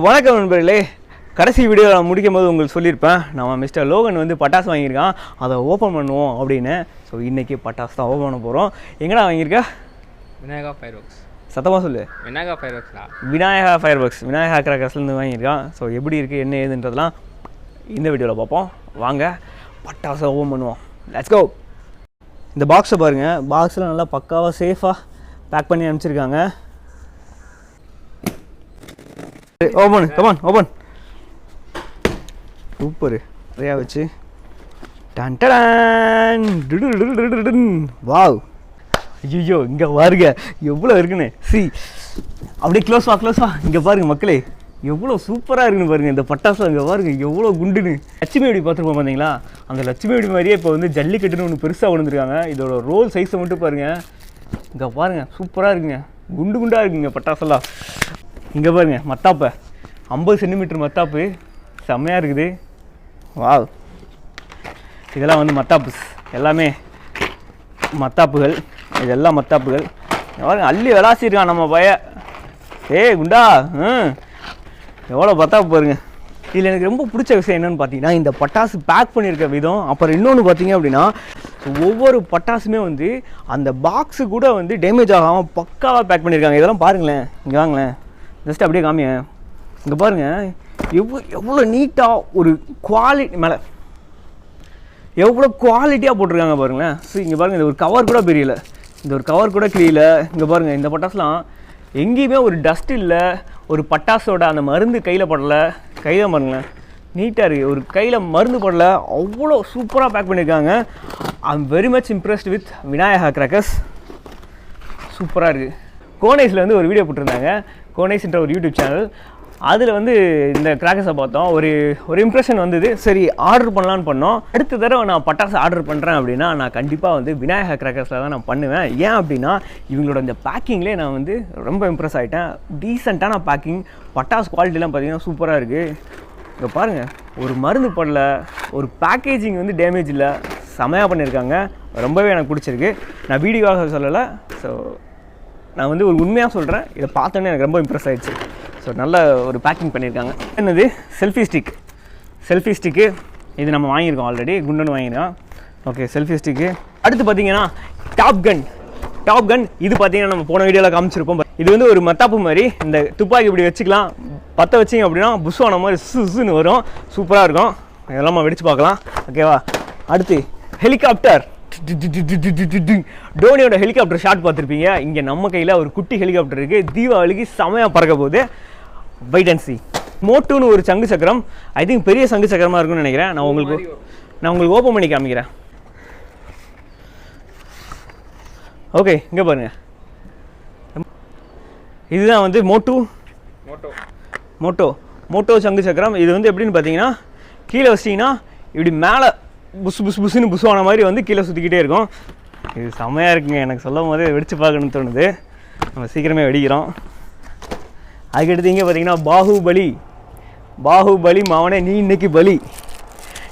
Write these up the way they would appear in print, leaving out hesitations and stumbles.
வணக்கம் நண்பர்களே. கடைசி வீடியோ நான் முடிக்கும் போது உங்களுக்கு சொல்லியிருப்பேன், நம்ம மிஸ்டர் லோகன் வந்து பட்டாசு வாங்கியிருக்கான், அதை ஓப்பன் பண்ணுவோம் அப்படின்னு. ஸோ இன்றைக்கி பட்டாசு தான் ஓப்பன் பண்ண போகிறோம். எங்கடா வாங்கியிருக்க? Vinayaka fireworks. சத்தமாக சொல்லு. விநாயகா ஃபயர் ஒர்க்ஸா? விநாயகா ஃபயர் ஒர்க்ஸ், விநாயகா கிராக்கர்ஸ்லேருந்து வாங்கியிருக்கான். ஸோ எப்படி இருக்குது என்ன ஏதுன்றதுலாம் இந்த வீடியோவில் பார்ப்போம். வாங்க பட்டாசை ஓப்பன் பண்ணுவோம். Let's go. இந்த பாக்ஸை பாருங்கள், பாக்ஸில் நல்லா பக்காவாக சேஃபாக பேக் பண்ணி அனுப்பிச்சிருக்காங்க. Open, come on open. சூப்பர். நிறையா வச்சு டன் வாவ். ஐயோ இங்கே பாருங்க எவ்வளோ இருக்குன்னு. அப்படியே க்ளோஸ் வா. இங்கே பாருங்க மக்களே, எவ்வளோ சூப்பராக இருக்குன்னு பாருங்கள் இந்த பட்டாசு. அங்கே பாருங்க எவ்வளோ குண்டுன்னு. லட்சுமி வெடி பார்த்துருப்போம் பார்த்தீங்களா, அந்த லட்சுமி வெடி மாதிரியே இப்போ வந்து ஜல்லிக்கட்டுன்னு ஒன்று பெருசாக கொண்டுருக்காங்க. இதோட ரோல் சைஸை மட்டும் பாருங்கள். இங்கே பாருங்கள் சூப்பராக இருக்குங்க, குண்டு குண்டாக இருக்குங்க பட்டாசெல்லாம். இங்கே பாருங்கள் மத்தாப்பை, 50 சென்டிமீட்டர் மத்தாப்பு, செம்மையாக இருக்குது. வாவ். இதெல்லாம் வந்து மத்தாப்பு, எல்லாமே மத்தாப்புகள். இதெல்லாம் மத்தாப்புகள். பாருங்க அள்ளி விளாசிருக்கான் நம்ம பைய. குண்டா எவ்வளோ மத்தாப்பு பாருங்க. இதில் எனக்கு ரொம்ப பிடிச்ச விஷயம் என்னென்னு பார்த்தீங்கன்னா, இந்த பட்டாசு பேக் பண்ணியிருக்க விதம். அப்புறம் இன்னொன்று பார்த்தீங்க அப்படின்னா, ஒவ்வொரு பட்டாசுமே வந்து அந்த பாக்ஸு கூட வந்து டேமேஜ் ஆகாமல் பக்காவாக பேக் பண்ணியிருக்காங்க. இதெல்லாம் பாருங்களேன், இங்கே வாங்களேன், ஜஸ்ட் அப்படியே காமிங்க. இங்கே பாருங்கள் எவ்வளோ நீட்டாக ஒரு குவாலிட்டி மேலே எவ்வளோ குவாலிட்டியாக போட்டிருக்காங்க பாருங்களேன். இங்கே பாருங்கள், இந்த ஒரு கவர் கூட பெரியல, இந்த ஒரு கவர் கூட கிளியல. இங்கே பாருங்கள் இந்த பட்டாசுலாம் எங்கேயுமே ஒரு டஸ்ட் இல்லை, ஒரு பட்டாசோட அந்த மருந்து கையில் படலை. கையில் பாருங்களேன் நீட்டாக இருக்குது, ஒரு கையில் மருந்து படலை. அவ்வளோ சூப்பராக பேக் பண்ணியிருக்காங்க. I am very much impressed with Vinayaka crackers. சூப்பராக இருக்குது. கோனைஸில் வந்து ஒரு வீடியோ போட்டிருந்தாங்க, கோனைஸ்ன்ற ஒரு யூடியூப் சேனல். அதில் வந்து இந்த கிராக்கர்ஸை பார்த்தோம், ஒரு இம்ப்ரெஷன் வந்தது. சரி ஆர்டர் பண்ணலான்னு பண்ணோம். அடுத்த தடவை நான் பட்டாசு ஆர்டர் பண்ணுறேன் அப்படின்னா நான் கண்டிப்பாக வந்து விநாயகா கிராக்கர்ஸில் தான் நான் பண்ணுவேன். ஏன் அப்படின்னா இவங்களோட இந்த பேக்கிங்லேயே நான் வந்து ரொம்ப இம்ப்ரெஸ் ஆகிட்டேன். டீசெண்டான பேக்கிங், பட்டாசு குவாலிட்டிலாம் பார்த்தீங்கன்னா சூப்பராக இருக்குது. இங்கே பாருங்கள், ஒரு மருந்து படல, ஒரு பேக்கேஜிங் வந்து டேமேஜ் இல்லை, செமையாக பண்ணியிருக்காங்க. ரொம்பவே எனக்கு பிடிச்சிருக்கு. நான் வீடியோவாக சொல்லலை, ஸோ நான் வந்து ஒரு உண்மையாக சொல்கிறேன். இதை பார்த்தோன்னே எனக்கு ரொம்ப இம்ப்ரெஸ் ஆகிடுச்சு. ஸோ நல்ல ஒரு பேக்கிங் பண்ணியிருக்காங்க. என்னது செல்ஃபி ஸ்டிக்கு. இது நம்ம வாங்கியிருக்கோம் ஆல்ரெடி, குண்டுன்னு வாங்கியிருக்கோம். Okay, selfie stick. அடுத்து பார்த்தீங்கன்னா டாப் கன். இது பார்த்தீங்கன்னா நம்ம போன வீடியோவில் காமிச்சிருப்போம். இது வந்து ஒரு மத்தாப்பு மாதிரி, இந்த துப்பாக்கி இப்படி வச்சுக்கலாம், பற்ற வச்சிங்க அப்படின்னா புஷ்வான மாதிரி சுன்னு வரும். சூப்பராக இருக்கும். இதெல்லாம் வெடிச்சு பார்க்கலாம். ஓகேவா. அடுத்து ஹெலிகாப்டர். டோனியோட ஹெலிகாப்டர் ஷாட் பார்த்துருப்பீங்க. இங்கே நம்ம கையில் ஒரு குட்டி ஹெலிகாப்டர் இருக்குது. தீபாவளிக்கு செமையாக பறக்க போகுது. Wait and C. மோட்டுன்னு ஒரு சங்கு சக்கரம், ஐ திங்க் பெரிய சங்கு சக்கரமாக இருக்குன்னு நினைக்கிறேன். நான் உங்களுக்கு ஓப்பன் பண்ணி காமிக்கிறேன். ஓகே, இங்கே பாருங்கள், இதுதான் வந்து மோட்டோ சங்கு சக்கரம். இது வந்து எப்படின்னு பார்த்தீங்கன்னா, கீழே வச்சிட்டிங்கன்னா இப்படி மேலே புஸ்ஸுன்னு புஸ்ஸான மாதிரி வந்து கீழே சுற்றிக்கிட்டே இருக்கும். இது செம்மையாக இருக்குங்க. எனக்கு சொல்லும் போதே வெடிச்சு பார்க்கணுன்னு தோணுது. நம்ம சீக்கிரமே வெடிக்கிறோம். அதுக்கடுத்து இங்கே பார்த்தீங்கன்னா பாகுபலி மாவனே நீ இன்னைக்கு பலி.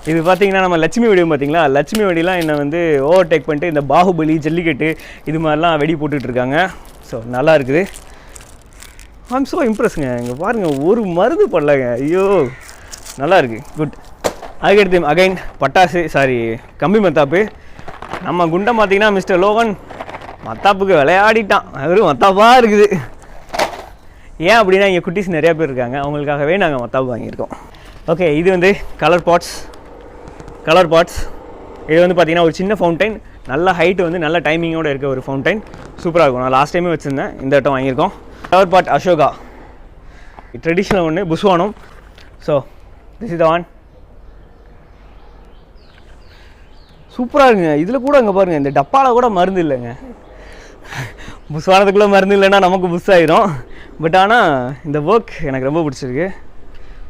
இது பார்த்தீங்கன்னா நம்ம லட்சுமி வெடியும் பார்த்தீங்களா, லட்சுமி வெடிலாம் என்னை வந்து ஓவர்டேக் பண்ணிட்டு இந்த பாகுபலி, ஜல்லிக்கட்டு இது மாதிரிலாம் வெடி போட்டுட்ருக்காங்க. ஸோ நல்லா இருக்குது. ஐம் ஸோ இம்ப்ரெஸ்ங்க. இங்கே பாருங்கள், ஒரு மருந்து படலைங்க. ஐயோ நல்லா இருக்குது, குட். அதுக்கடுத்து அகைன் பட்டாசு, கம்பி மத்தாப்பு. நம்ம குண்டை பார்த்தீங்கன்னா மிஸ்டர் லோகன் மத்தாப்புக்கு விளையாடிட்டான். அவரும் மத்தாப்பாக இருக்குது. ஏன் அப்படின்னா இங்கே குட்டீஸ் நிறையா பேர் இருக்காங்க, அவங்களுக்காகவே நாங்கள் மத்தாப்பு வாங்கியிருக்கோம். ஓகே, இது வந்து கலர் பாட்ஸ். இது வந்து பார்த்திங்கன்னா ஒரு சின்ன ஃபவுண்டைன், நல்ல ஹைட்டு வந்து நல்ல டைமிங்கோடு இருக்க ஒரு ஃபவுண்டைன். சூப்பராக இருக்கும். நான் லாஸ்ட் டைமே வச்சுருந்தேன், இந்த வட்டம் வாங்கியிருக்கோம். ஃப்ளவர் பாட் அசோகா, ட்ரெடிஷ்னல் ஒன்று புஷ்வானம். So this is the one. சூப்பராக இருக்குங்க. இதில் கூட அங்கே பாருங்கள், இந்த டப்பாவில் கூட மருந்து இல்லைங்க. புஷ்வானத்துக்குள்ளே மருந்து இல்லைன்னா நமக்கு புஷ் ஆகிடும். பட் ஆனால் இந்த ஒர்க் எனக்கு ரொம்ப பிடிச்சிருக்கு.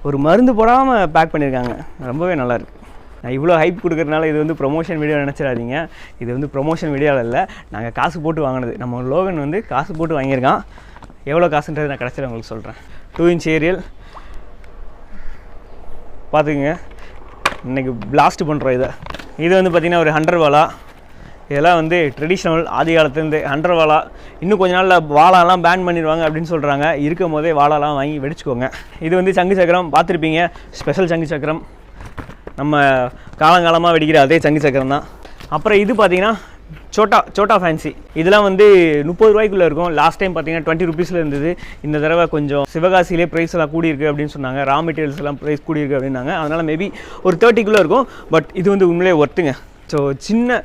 ஒரு மருந்து போடாமல் பேக் பண்ணியிருக்காங்க, ரொம்பவே நல்லாயிருக்கு. நான் இவ்வளோ ஹைப் கொடுக்குறதுனால இது வந்து ப்ரொமோஷன் வீடியோ நினச்சிடாதீங்க. இது வந்து ப்ரொமோஷன் வீடியோவில் இல்லை, நாங்கள் காசு போட்டு வாங்கினது. நம்ம லோகன் வந்து காசு போட்டு வாங்கியிருக்கான். எவ்வளோ காசுன்றது நான் கடைசியில் உங்களுக்கு சொல்கிறேன். 2 inch ஏரியல் பார்த்துக்குங்க. இன்றைக்கி பிளாஸ்ட் பண்ணுறோம் இதை. இது வந்து பார்த்திங்கன்னா ஒரு 100 வாலா. இதெல்லாம் வந்து ட்ரெடிஷ்னல் ஆதி காலத்துலேருந்து அண்டர் வாலா. இன்னும் கொஞ்ச நாளில் வாலாலாம் பேன் பண்ணிடுவாங்க அப்படின்னு சொல்கிறாங்க. இருக்கும் போதே வாலாலாம் வாங்கி வெடிச்சுக்கோங்க. இது வந்து சங்கு சக்கரம் பார்த்துருப்பீங்க, ஸ்பெஷல் சங்கு சக்கரம், நம்ம காலங்காலமாக வெடிக்கிற அதே சங்கு சக்கரம் தான். அப்புறம் இது பார்த்தீங்கன்னா சோட்டா ஃபேன்சி. இதெல்லாம் வந்து 30 ரூபாய்க்குள்ளே இருக்கும். லாஸ்ட் டைம் பார்த்தீங்கன்னா 20 ருபீஸில் இருந்தது. இந்த தடவை கொஞ்சம் சிவகாசியிலே ப்ரைஸ் எல்லாம் கூடியிருக்கு அப்படின்னு சொன்னாங்க. ரா மெட்டீரியல்ஸ் எல்லாம் ப்ரைஸ் கூடியிருக்கு அப்படின்னாங்க. அதனால் மேபி ஒரு 30க்குள்ளே இருக்கும். பட் இது வந்து உண்மையிலே ஒர்த்துங்க. ஸோ சின்ன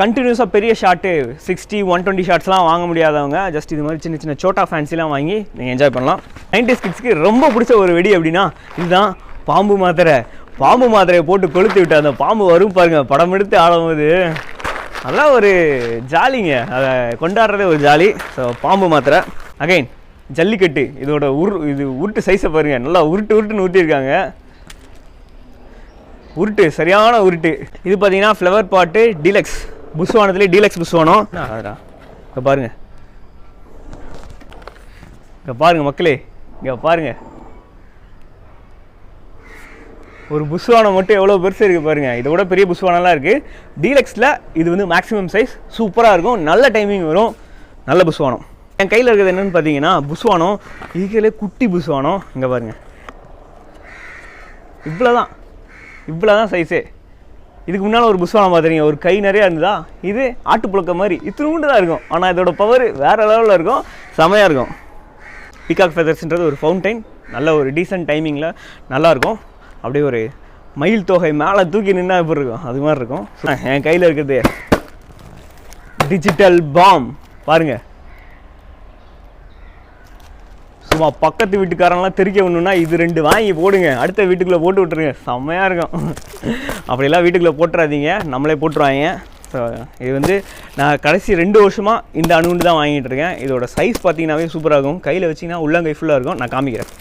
கண்டினியூஸாக பெரிய ஷார்ட்டு 60, 120 ஷார்ட்ஸ்லாம் வாங்க முடியாதவங்க ஜஸ்ட் இது மாதிரி சின்ன சின்ன சோட்டா ஃபேன்சிலாம் வாங்கி நீங்கள் என்ஜாய் பண்ணலாம். 90s கிட்ஸ்க்கு ரொம்ப பிடிச்ச ஒரு வெடி அப்படின்னா இதுதான், பாம்பு மாத்திரை. பாம்பு மாத்திரையை போட்டு கொளுத்து விட்டு அந்த பாம்பு வரும் பாருங்கள், படம் எடுத்து ஆடும்போது அதெல்லாம் ஒரு ஜாலிங்க. அதை கொண்டாடுறதே ஒரு ஜாலி. ஸோ பாம்பு மாத்திரை. அகைன் ஜல்லிக்கட்டு. இதோட இது உருட்டு சைஸை பாருங்கள், நல்லா உருட்டுன்னு ஊற்றிருக்காங்க. உருட்டு சரியான உருட்டு. இது பார்த்தீங்கன்னா ஃப்ளவர் பாட்டு டீலக்ஸ், புஷ்வானத்துலேயே டீலக்ஸ் புஷ்வானம். இங்கே பாருங்கள், இங்கே பாருங்கள் மக்களே, இங்கே பாருங்கள். ஒரு புஷ்வானம் மட்டும் எவ்வளோ பெருசு இருக்குது பாருங்கள். இதை விட பெரிய புஷ்வானம்லாம் இருக்குது. டீலக்ஸில் இது வந்து மேக்ஸிமம் சைஸ், சூப்பராக இருக்கும், நல்ல டைமிங் வரும், நல்ல புஷ்வானம். என் கையில் இருக்கிறது என்னென்னு பார்த்தீங்கன்னா புஷ்வானம். இதுக்கே குட்டி புஷ்வானம். இங்கே பாருங்கள், இவ்வளோ தான் சைஸே. இதுக்கு முன்னால் ஒரு புஷ்வானம் பார்த்துறீங்க, ஒரு கை நிறையா இருந்ததா. இது ஆட்டுப்புழக்க மாதிரி இத்தினூண்டு தான் இருக்கும். ஆனால் இதோட பவர் வேறு லெவலில் இருக்கும், செமையாக இருக்கும். பீகாக் ஃபெதர்ஸ்ன்றது ஒரு ஃபவுண்டைன், நல்ல ஒரு டீசென்ட் டைமிங்கில் நல்லாயிருக்கும். அப்படியே ஒரு மயில் தொகை மேலே தூக்கி நின்னா எப்படி இருக்கும் அது மாதிரி இருக்கும். என் கையில் இருக்கிறது டிஜிட்டல் பாம் பாருங்கள். சும்மா பக்கத்து வீட்டுக்காரங்களாம் தெரிக்க விடணுன்னா இது 2 வாங்கி போடுங்க, அடுத்த வீட்டுக்குள்ளே போட்டு விட்ருங்க, செம்மையாக இருக்கும். அப்படிலாம் வீட்டுக்குள்ளே போட்டுறாதீங்க, நம்மளே போட்டுருவாங்க. ஸோ இது வந்து நான் கடைசி 2 வருஷமாக இந்த அணுகுண்டு தான் வாங்கிட்டு இருக்கேன். இதோட சைஸ் பார்த்தீங்கன்னாவே சூப்பராக இருக்கும். கையில் வச்சிங்கன்னா உள்ளங்கை ஃபுல்லாக இருக்கும். நான் காமிக்கிறேன்.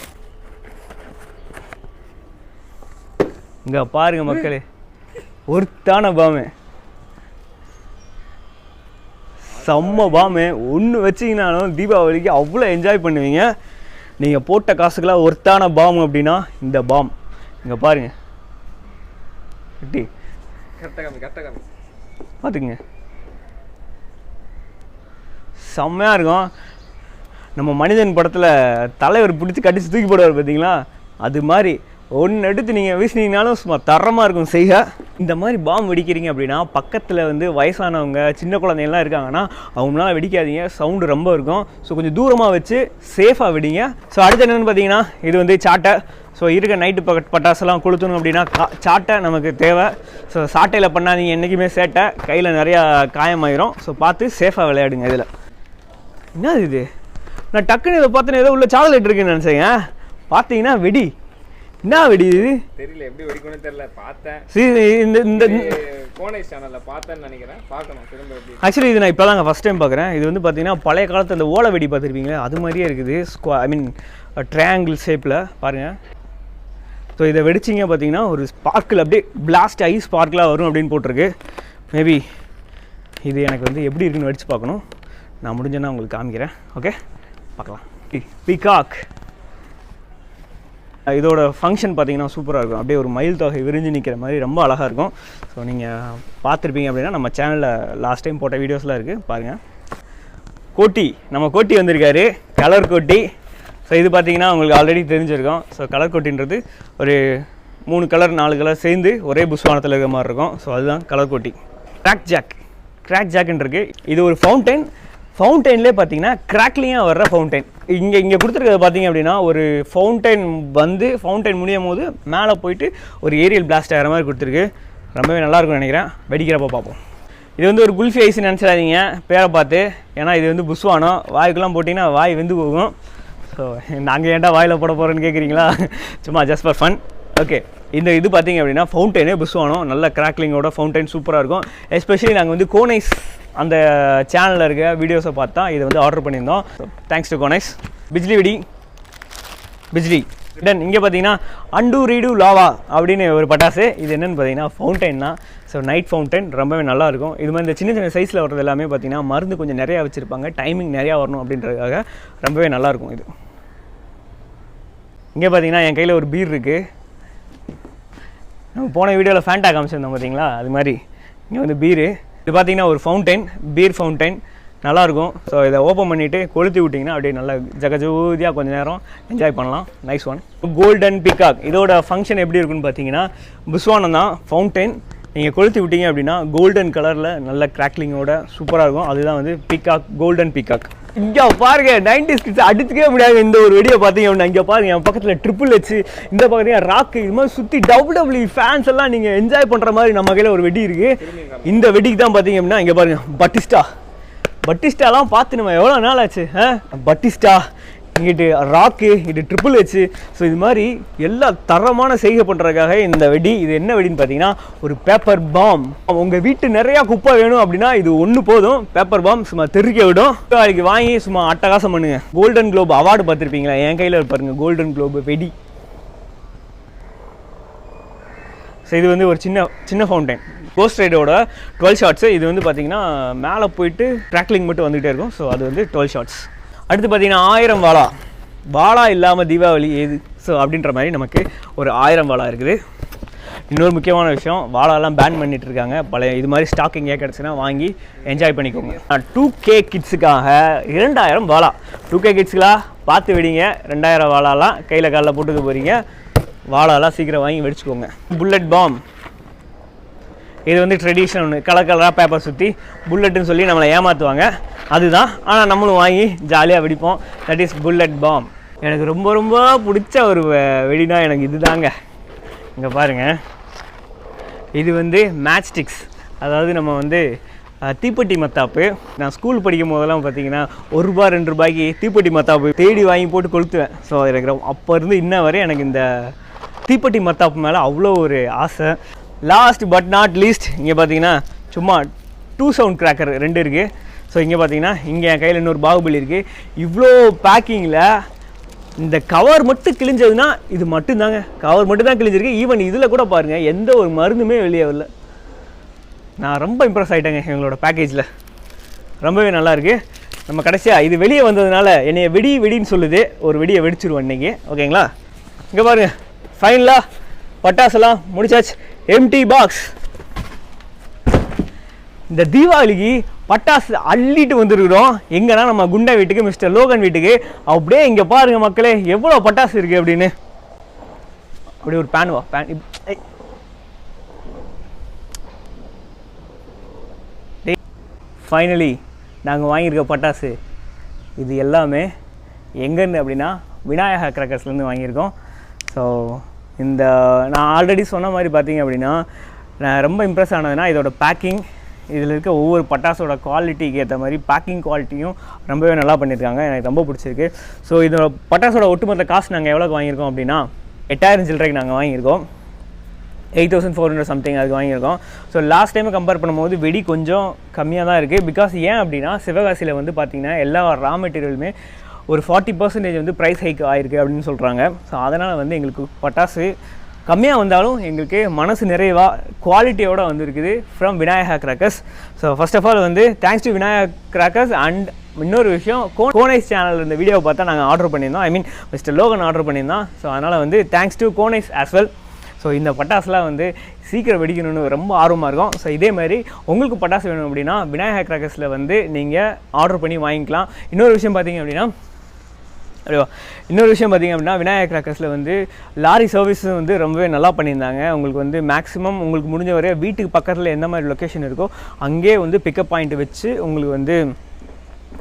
இங்கே பாருங்க மக்களே, ஒருத்தான பாம்பு, செம்ம பாம்பு. ஒன்று வச்சிங்கனாலும் தீபாவளிக்கு அவ்வளோ என்ஜாய் பண்ணுவீங்க. நீங்கள் போட்ட காசுக்கெல்லாம் ஒருத்தான பாம் அப்படின்னா இந்த பாம். இங்கே பாருங்க, கிட்டி பார்த்துக்குங்க, செம்மையாக இருக்கும். நம்ம மனிதன் படத்தில் தலைவர் பிடிச்சி கடிச்சு தூக்கி போடுவார் பார்த்தீங்களா, அது மாதிரி ஒன்று எடுத்து நீங்கள் வீசினீங்கனாலும் சும்மா தரமாக இருக்கும் செய்ய. இந்த மாதிரி பாம்பு வெடிக்கிறீங்க அப்படின்னா பக்கத்தில் வந்து வயசானவங்க சின்ன குழந்தைங்கள்லாம் இருக்காங்கன்னா அவங்களால வெடிக்காதீங்க, சவுண்டு ரொம்ப இருக்கும். ஸோ கொஞ்சம் தூரமாக வச்சு சேஃபாக வெடிங்க. ஸோ அடுத்து என்னென்னு பார்த்தீங்கன்னா இது வந்து சாட்டை. ஸோ இருக்க நைட்டு பட்டாசெல்லாம் கொளுத்தணும் அப்படின்னா சாட்டை நமக்கு தேவை. ஸோ சாட்டையில் பண்ணாதீங்க என்றைக்குமே, சேட்டை கையில் நிறையா காயமாயிரும். ஸோ பார்த்து சேஃபாக விளையாடுங்க. இதில் என்ன இது, நான் டக்குன்னு இதை பார்த்தேன்னு ஏதோ உள்ள சாக்லேட் இருக்குன்னு நினச்சேங்க. பார்த்தீங்கன்னா வெடி. என்ன வெடி இது தெரியல, எப்படி வெடிக்கணும்னு தெரியல. பார்த்தேன் இந்த கோனை சேனல்ல பார்த்தேன்னு நினைக்கிறேன், பார்க்கணும் திரும்ப எப்படி. ஆக்சுவலி இது நான் இப்போ தாங்க ஃபஸ்ட் டைம் பார்க்குறேன். இது வந்து பார்த்தீங்கன்னா பழைய காலத்து அந்த ஓலை வெடி பார்த்துருப்பீங்களே அது மாதிரியே இருக்குது. ட்ரையாங்கிள் ஷேப்பில் பாருங்கள். ஸோ இதை வெடிச்சிங்க பார்த்தீங்கன்னா ஒரு ஸ்பார்க்கில் அப்படியே பிளாஸ்ட் ஆகி ஸ்பார்க்கில் வரும் அப்படின்னு போட்டிருக்கு. மேபி இது எனக்கு வந்து எப்படி இருக்குன்னு வெடிச்சு பார்க்கணும். நான் முடிஞ்சேன்னா உங்களுக்கு காமிக்கிறேன். ஓகே, பார்க்கலாம். பீகாக் இதோட ஃபங்க்ஷன் பார்த்தீங்கன்னா சூப்பராக இருக்கும். அப்படியே ஒரு மயில் தொகை விரிஞ்சு நிற்கிற மாதிரி ரொம்ப அழகாக இருக்கும். ஸோ நீங்கள் பார்த்துருப்பீங்க அப்படின்னா நம்ம சேனலில் லாஸ்ட் டைம் போட்ட வீடியோஸ்லாம் இருக்குது, பாருங்கள். கோட்டி, நம்ம கோட்டி வந்திருக்காரு, கலர் கோட்டி. ஸோ இது பார்த்தீங்கன்னா உங்களுக்கு ஆல்ரெடி தெரிஞ்சிருக்கும். ஸோ கலர் கோட்டின்றது ஒரு 3 கலர் 4 கலர் சேர்ந்து ஒரே புஷ்வானத்தில் இருக்கிற மாதிரி இருக்கும். ஸோ அதுதான் கலர் கோட்டி. கிராக் ஜாக்ன்னு இருக்குது. இது ஒரு ஃபவுண்டைன்லேயே பார்த்தீங்கன்னா கிராக்லியாக வர்ற ஃபவுண்டைன். இங்கே கொடுத்துருக்கிறது பார்த்தீங்க அப்படின்னா ஒரு ஃபவுண்டைன் முடியும் போது மேலே போயிட்டு ஒரு ஏரியல் பிளாஸ்ட் ஆகிற மாதிரி கொடுத்துருக்கு. ரொம்பவே நல்லாயிருக்கும்னு நினைக்கிறேன். வெடிக்கிறப்ப பார்ப்போம். இது வந்து ஒரு குல்ஃபி ஐஸ்ன்னு நினச்சிடாதீங்க பேரை பார்த்து, ஏன்னா இது வந்து புஷ்வானம். வாய்க்குலாம் போட்டிங்கன்னா வாய் வெந்து போகும். ஸோ நாங்கள் ஏன்டா வாயில் போட போகிறோன்னு கேட்குறீங்களா, சும்மா ஜஸ்ட் ஃபார் ஃபன். ஓகே, இந்த இது பார்த்தீங்க அப்படின்னா ஃபவுண்டைனே புஷ்வானம், நல்ல கிராக்லிங்கோட ஃபவுண்டைன் சூப்பராக இருக்கும். எஸ்பெஷலி நாங்கள் வந்து கோனைஸ் அந்த சேனலில் இருக்க வீடியோஸை பார்த்தா இதை வந்து ஆர்டர் பண்ணியிருந்தோம். So thanks to Konais. பிஜ்லி தென் இங்கே பார்த்தீங்கன்னா அண்டு ரீடு லாவா அப்படின்னு ஒரு பட்டாசு. இது என்னென்னு பார்த்தீங்கன்னா ஃபவுண்டைன் தான். ஸோ நைட் ஃபவுண்டைன் ரொம்பவே நல்லாயிருக்கும். இது மாதிரி இந்த சின்ன சைஸில் வர்றது எல்லாமே பார்த்தீங்கன்னா மருந்து கொஞ்சம் நிறையா வச்சுருப்பாங்க, டைமிங் நிறையா வரணும் அப்படின்றதுக்காக ரொம்பவே நல்லாயிருக்கும். இது இங்கே பார்த்தீங்கன்னா என் கையில் ஒரு பீர் இருக்குது. நம்ம போன வீடியோவில் ஃபேண்டா காமிச்சிருந்தோம் பார்த்தீங்களா, அது மாதிரி இங்கே வந்து பீரு. இது பார்த்தீங்கன்னா ஒரு ஃபவுண்டைன், பீர் ஃபவுண்டைன், நல்லாயிருக்கும். ஸோ இதை ஓப்பன் பண்ணிவிட்டு கொளுத்தி விட்டிங்கன்னா அப்படியே நல்லா ஜகஜோதியாக கொஞ்சம் நேரம் என்ஜாய் பண்ணலாம். Nice one. கோல்டன் பீகாக் இதோட ஃபங்க்ஷன் எப்படி இருக்குன்னு பார்த்தீங்கன்னா, புஸ்வானம் தான் ஃபவுண்டைன். நீங்கள் கொளுத்தி விட்டீங்க அப்படின்னா கோல்டன் கலரில் நல்ல கிராக்லிங்கோட சூப்பராக இருக்கும். அதுதான் வந்து பீகாக், கோல்டன் பீகாக். இங்கே பாருங்க 90s கிட்ஸ் அடிச்சுக்கவே முடியாது இந்த ஒரு வீடியோ பார்த்தீங்க அப்படின்னா. இங்கே பாருங்க என் பக்கத்தில் ட்ரிபிள் வச்சு, இந்த பக்கத்தில் ராக்கு, இது மாதிரி சுற்றி WWE ஃபேன்ஸ் எல்லாம் நீங்கள் என்ஜாய் பண்ணுற மாதிரி நம்ம கையில் ஒரு வெடி இருக்குது. இந்த வெடிக்கு தான் பார்த்தீங்க அப்படின்னா இங்கே பாருங்க பட்டிஸ்டாலாம் பார்த்து நம்ம எவ்வளோ நாள் ஆச்சு. பட்டிஸ்டா, இங்கிட்டு ராக்கு, இங்கிட்டு ட்ரிபிள் வச்சு. ஸோ இது மாதிரி எல்லா தரமான செய்கை பண்ணுறதுக்காக இந்த வெடி. இது என்ன வெடின்னு பார்த்தீங்கன்னா ஒரு பேப்பர் பாம். உங்கள் வீட்டு நிறையா குப்பை வேணும் அப்படின்னா இது ஒன்று போதும். பேப்பர் பாம் சும்மா தெறிக்க விடும். அதுக்கு வாங்கி சும்மா அட்டகாசம் பண்ணுங்க. கோல்டன் குளோப் அவார்டு பார்த்துருப்பீங்களா? என் கையில் பாருங்க கோல்டன் குளோப் வெடி. ஸோ இது வந்து ஒரு சின்ன ஃபவுண்டைன், கோஸ்ட் ரைடோட 12 ஷாட்ஸு. இது வந்து பார்த்தீங்கன்னா மேலே போயிட்டு ட்ராக்லிங் மட்டும் வந்துகிட்டே இருக்கும். ஸோ அது வந்து 12 ஷாட்ஸ். அடுத்து பார்த்தீங்கன்னா 1000 வாழா இல்லாமல் தீபாவளி ஏது? ஸோ அப்படின்ற மாதிரி நமக்கு ஒரு 1000 வாழா இருக்குது. இன்னொரு முக்கியமான விஷயம், வாழாலாம் பேன் பண்ணிட்டு இருக்காங்க. பழைய இது மாதிரி ஸ்டாக் எங்கேயா கிடச்சுன்னா வாங்கி என்ஜாய் பண்ணிக்கோங்க. 2K கிட்ஸுக்காக 2000 வாழா. 2K கிட்ஸுக்கெலாம் பார்த்து வெடிங்க. 2000 வாழாலாம் கையில் காலில் போட்டுக்க போகிறீங்க. வாழாலாம் சீக்கிரம் வாங்கி வெடிச்சுக்கோங்க. புல்லட் பாம், இது வந்து ட்ரெடிஷ்னல் ஒன்று. கலராக பேப்பர் சுற்றி புல்லட்டுன்னு சொல்லி நம்மளை ஏமாற்றுவாங்க. அதுதான், ஆனால் நம்மளும் வாங்கி ஜாலியாக வெடிப்போம். That is bullet bomb. எனக்கு ரொம்ப ரொம்ப பிடிச்ச ஒரு வெடினா எனக்கு இது தாங்க. இங்கே பாருங்கள், இது வந்து மேட்ச் ஸ்டிக்ஸ். அதாவது நம்ம வந்து தீப்பெட்டி மத்தாப்பு. நான் ஸ்கூல் படிக்கும் போதெல்லாம் பார்த்தீங்கன்னா ₹1 ₹2 தீப்பெட்டி மத்தாப்பு தேடி வாங்கி போட்டு கொளுத்துவேன். ஸோ எனக்கு அப்போ இருந்து இன்ன வரை எனக்கு இந்த தீப்பெட்டி மத்தாப்பு மேலே அவ்வளோ ஒரு ஆசை. லாஸ்ட் பட் நாட் லீஸ்ட், இங்கே பார்த்தீங்கன்னா சும்மா 2 சவுண்ட் கிராக்கர் 2 இருக்குது. ஸோ இங்கே பார்த்தீங்கன்னா இங்கே என் கையில் இன்னொரு பாகுபலி இருக்குது. இவ்வளோ பேக்கிங்கில் இந்த கவர் மட்டும் கிழிஞ்சதுன்னா இது மட்டும்தாங்க. கவர் மட்டும் தான் கிழிஞ்சிருக்கு. ஈவன் இதில் கூட பாருங்கள் எந்த ஒரு மருந்துமே வெளியே வரல. நான் ரொம்ப இம்ப்ரெஸ் ஆகிட்டேங்க எங்களோட பேக்கேஜில். ரொம்பவே நல்லாயிருக்கு. நம்ம கடைசியாக இது வெளியே வந்ததுனால என்னைய வெடின்னு சொல்லுது. ஒரு வெடியை வெடிச்சிருவோம் இன்றைக்கி. ஓகேங்களா? இங்கே பாருங்கள், ஃபைனலாக பட்டாசெல்லாம் முடிச்சாச்சு. Empty box. இந்த தீபாவளிக்கு பட்டாசு அள்ளிட்டு வந்துருக்குறோம். எங்கன்னா நம்ம குண்டா வீட்டுக்கு, மிஸ்டர் லோகன் வீட்டுக்கு. அப்படியே இங்கே பாருங்கள் மக்களே எவ்வளோ பட்டாசு இருக்குது அப்படின்னு. அப்படியே ஒரு பேன் ஃபைனலி நாங்கள் வாங்கியிருக்க பட்டாசு இது எல்லாமே எங்கேருந்து அப்படின்னா விநாயகா கிராக்கர்ஸ்லேருந்து வாங்கியிருக்கோம். ஸோ இந்த நான் ஆல்ரெடி சொன்ன மாதிரி பார்த்தீங்க அப்படின்னா நான் ரொம்ப இம்ப்ரெஸ் ஆனதுன்னா இதோட பேக்கிங், இதில் இருக்க ஒவ்வொரு பட்டாசோட குவாலிட்டிக்கு ஏற்ற மாதிரி பேக்கிங் குவாலிட்டியும் ரொம்பவே நல்லா பண்ணியிருக்காங்க. எனக்கு ரொம்ப பிடிச்சிருக்கு. ஸோ இதோட பட்டாசோட ஒட்டுமொத்த காசு நாங்கள் எவ்வளோக்கு வாங்கியிருக்கோம் அப்படின்னா 8000 சில்லறைக்கு நாங்கள் வாங்கியிருக்கோம். 8400 சம்திங் அதுக்கு வாங்கியிருக்கோம். ஸோ லாஸ்ட் டைமை கம்பேர் பண்ணும்போது வெடி கொஞ்சம் கம்மியாக தான் இருக்குது. பிகாஸ் ஏன் அப்படின்னா சிவகாசியில் வந்து பார்த்திங்கன்னா எல்லா ரா மெட்டீரியலுமே ஒரு 40% வந்து ப்ரைஸ் ஹைக் ஆகிருக்கு அப்படின்னு சொல்கிறாங்க. ஸோ அதனால் வந்து எங்களுக்கு பட்டாசு கம்மியாக வந்தாலும் எங்களுக்கு மனசு நிறைவாக குவாலிட்டியோடு வந்துருக்குது from Vinayaka crackers. So first of all வந்து thanks to Vinayaka crackers. And இன்னொரு விஷயம், கோனைஸ் சேனல் இந்த வீடியோவை பார்த்தா நாங்கள் ஆர்டர் பண்ணியிருந்தோம். I mean mister Logan order பண்ணியிருந்தோம். ஸோ அதனால் வந்து thanks to Konais as well. So இந்த பட்டாசுலாம் வந்து சீக்கிரம் வெடிக்கணும்னு ரொம்ப ஆர்வமாக இருக்கும். ஸோ இதே மாதிரி உங்களுக்கு பட்டாசு வேணும் அப்படின்னா விநாயகா கிராக்கர்ஸில் வந்து நீங்கள் ஆர்டர் பண்ணி வாங்கிக்கலாம். இன்னொரு விஷயம் பார்த்தீங்க அப்படின்னா விநாயகா கிராக்கர்ஸில் வந்து லாரி சர்வீஸும் வந்து ரொம்பவே நல்லா பண்ணியிருந்தாங்க. உங்களுக்கு வந்து மேக்ஸிமம் உங்களுக்கு முடிஞ்ச வரைய வீட்டுக்கு பக்கத்தில் எந்த மாதிரி லொக்கேஷன் இருக்கோ அங்கே வந்து பிக்கப் பாயிண்ட் வச்சு உங்களுக்கு வந்து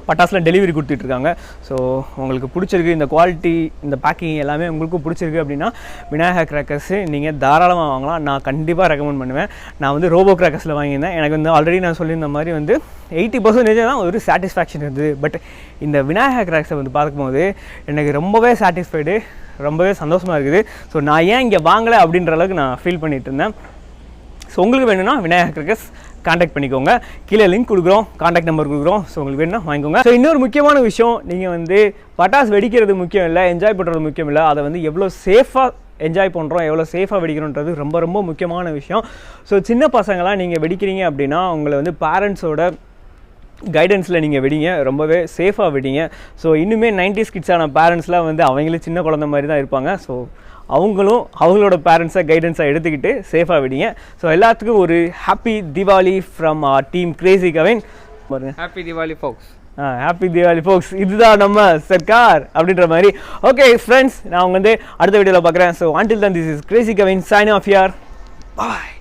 பட்டாசுலாம் டெலிவரி கொடுத்துட்ருக்காங்க. ஸோ உங்களுக்கு பிடிச்சிருக்கு இந்த குவாலிட்டி, இந்த பேக்கிங் எல்லாமே உங்களுக்கு பிடிச்சிருக்கு அப்படின்னா விநாயகா கிராக்கர்ஸு நீங்கள் தாராளமாக வாங்கலாம். நான் கண்டிப்பாக ரெக்கமெண்ட் பண்ணுவேன். நான் வந்து ரோபோ கிராக்கர்ஸில் வாங்கியிருந்தேன். எனக்கு வந்து ஆல்ரெடி நான் சொல்லியிருந்த மாதிரி வந்து 80% தான் ஒரு சாட்டிஸ்ஃபேக்ஷன் இருந்தது. பட் இந்த விநாயகா கிராக்கர்ஸை வந்து பார்க்கும்போது எனக்கு ரொம்பவே சாட்டிஸ்ஃபைடு, ரொம்பவே சந்தோஷமாக இருக்குது. ஸோ நான் ஏன் இங்கே வாங்கலை அப்படின்ற அளவுக்கு நான் ஃபீல் பண்ணிகிட்டு இருந்தேன். ஸோ உங்களுக்கு வேணும்னா விநாயகா கிராக்கர்ஸ் கான்டாக்ட் பண்ணிக்கோங்க. கீழே லிங்க் கொடுக்குறோம், கான்டாக்ட் நம்பர் கொடுக்குறோம். ஸோ உங்களுக்கு வேணும்னா வாங்கிக்கோங்க. ஸோ இன்னொரு முக்கியமான விஷயம், நீங்கள் வந்து பட்டாசு வெடிக்கிறது முக்கியம் இல்லை, என்ஜாய் பண்ணுறது முக்கியம் இல்லை, அதை வந்து எவ்வளோ சேஃபாக என்ஜாய் பண்ணுறோம், எவ்வளோ சேஃபாக வெடிக்கணுன்றது ரொம்ப ரொம்ப முக்கியமான விஷயம். ஸோ சின்ன பசங்களாம் நீங்கள் வெடிக்கிறீங்க அப்படின்னா உங்களை வந்து பேரண்ட்ஸோட கைடன்ஸில் நீங்கள் வெடிங்க, ரொம்பவே சேஃபாக வெடிங்க. ஸோ இன்னுமே 90s கிட்ஸான பேரண்ட்ஸ்லாம் வந்து அவங்களே சின்ன குழந்தை மாதிரி தான் இருப்பாங்க. ஸோ அவங்களும் அவங்களோட பேரண்ட்ஸை கைடன்ஸாக எடுத்துக்கிட்டு சேஃபாக விடுங்க. ஸோ எல்லாத்துக்கும் ஒரு happy Deepavali from team Crazy Kavin. பாருங்க, ஹாப்பி தீபாவளி ஃபோக்ஸ். ஹாப்பி தீபாவளி ஃபோக்ஸ். இதுதான் நம்ம சர்க்கார் அப்படின்ற மாதிரி. ஓகே ஃப்ரெண்ட்ஸ், நான் வந்து அடுத்த வீடியோவில் பார்க்குறேன். So until then, this is Crazy Kavin sign off here. Bye.